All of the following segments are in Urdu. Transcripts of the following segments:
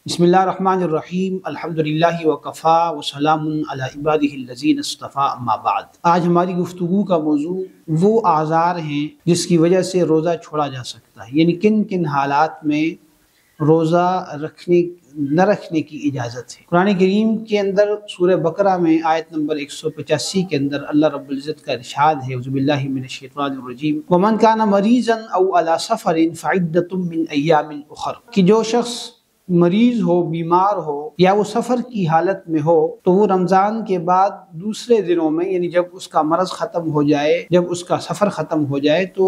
بسم اللہ الرحمن الرحیم، الحمدللہ وکفا وسلام علی عبادہ الذین اصطفیٰ، اما بعد۔ آج ہماری گفتگو کا موضوع وہ اعذار ہیں جس کی وجہ سے روزہ چھوڑا جا سکتا ہے، یعنی کن کن حالات میں روزہ نہ رکھنے کی اجازت ہے۔ قرآن کریم کے اندر سورہ بقرہ میں آیت نمبر 185 کے اندر اللہ رب العزت کا ارشاد ہے، اعوذ باللہ من الشیطان الرجیم، وَمَنْ كَانَ مَرِيضًا أَوْ عَلَى سَفَرٍ فَعِدَّةٌ مِّنْ أَيَّامٍ أُخَرَ، کہ جو شخص مریض ہو، بیمار ہو یا وہ سفر کی حالت میں ہو تو وہ رمضان کے بعد دوسرے دنوں میں، یعنی جب اس کا مرض ختم ہو جائے، جب اس کا سفر ختم ہو جائے تو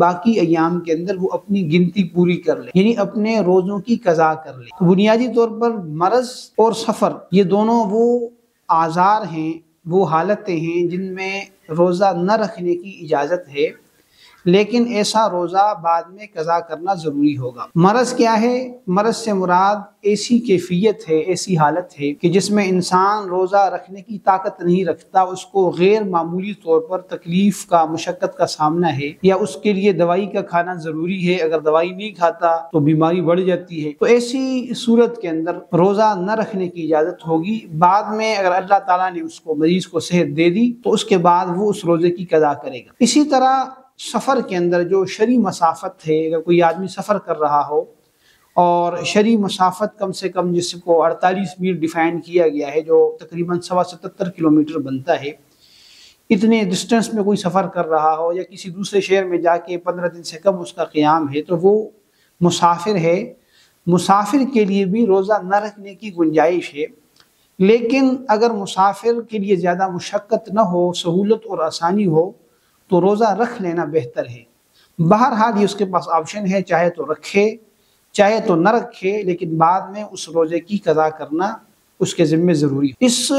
باقی ایام کے اندر وہ اپنی گنتی پوری کر لے، یعنی اپنے روزوں کی قضا کر لے۔ بنیادی طور پر مرض اور سفر یہ دونوں وہ اعذار ہیں، وہ حالتیں ہیں جن میں روزہ نہ رکھنے کی اجازت ہے، لیکن ایسا روزہ بعد میں قضا کرنا ضروری ہوگا۔ مرض کیا ہے؟ مرض سے مراد ایسی کیفیت ہے، ایسی حالت ہے کہ جس میں انسان روزہ رکھنے کی طاقت نہیں رکھتا، اس کو غیر معمولی طور پر تکلیف کا، مشقت کا سامنا ہے، یا اس کے لیے دوائی کا کھانا ضروری ہے، اگر دوائی نہیں کھاتا تو بیماری بڑھ جاتی ہے، تو ایسی صورت کے اندر روزہ نہ رکھنے کی اجازت ہوگی۔ بعد میں اگر اللہ تعالیٰ نے اس کو، مریض کو صحت دے دی تو اس کے بعد وہ اس روزے کی قضا کرے گا۔ اسی طرح سفر کے اندر جو شرعی مسافت ہے، اگر کوئی آدمی سفر کر رہا ہو اور شرعی مسافت کم سے کم جس کو 48 میل ڈیفائن کیا گیا ہے، جو تقریباً 77 کلومیٹر بنتا ہے، اتنے ڈسٹنس میں کوئی سفر کر رہا ہو یا کسی دوسرے شہر میں جا کے 15 دن سے کم اس کا قیام ہے تو وہ مسافر ہے۔ مسافر کے لیے بھی روزہ نہ رکھنے کی گنجائش ہے، لیکن اگر مسافر کے لیے زیادہ مشقت نہ ہو، سہولت اور آسانی ہو تو روزہ رکھ لینا بہتر ہے۔ بہرحال یہ اس کے پاس آپشن ہے، چاہے تو رکھے چاہے تو نہ رکھے، لیکن بعد میں اس روزے کی قضا کرنا اس کے ذمہ ضروری ہے۔ اس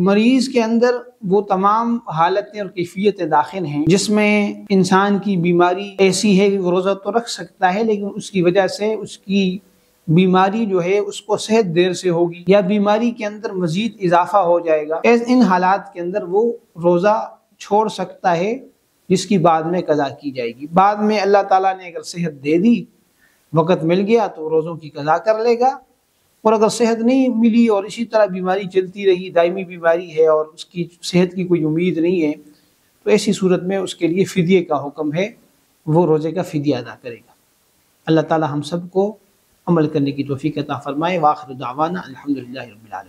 مریض کے اندر وہ تمام حالتیں اور کیفیتیں داخل ہیں جس میں انسان کی بیماری ایسی ہے کہ وہ روزہ تو رکھ سکتا ہے، لیکن اس کی وجہ سے اس کی بیماری جو ہے اس کو صحت دیر سے ہوگی یا بیماری کے اندر مزید اضافہ ہو جائے گا۔ ان حالات کے اندر وہ روزہ چھوڑ سکتا ہے، جس کی بعد میں قضا کی جائے گی۔ بعد میں اللہ تعالیٰ نے اگر صحت دے دی، وقت مل گیا تو روزوں کی قضا کر لے گا، اور اگر صحت نہیں ملی اور اسی طرح بیماری چلتی رہی، دائمی بیماری ہے اور اس کی صحت کی کوئی امید نہیں ہے، تو ایسی صورت میں اس کے لیے فدیے کا حکم ہے، وہ روزے کا فدیہ ادا کرے گا۔ اللہ تعالیٰ ہم سب کو عمل کرنے کی توفیق عطا فرمائے۔ وآخر دعوانا الحمدللہ رب العالمین۔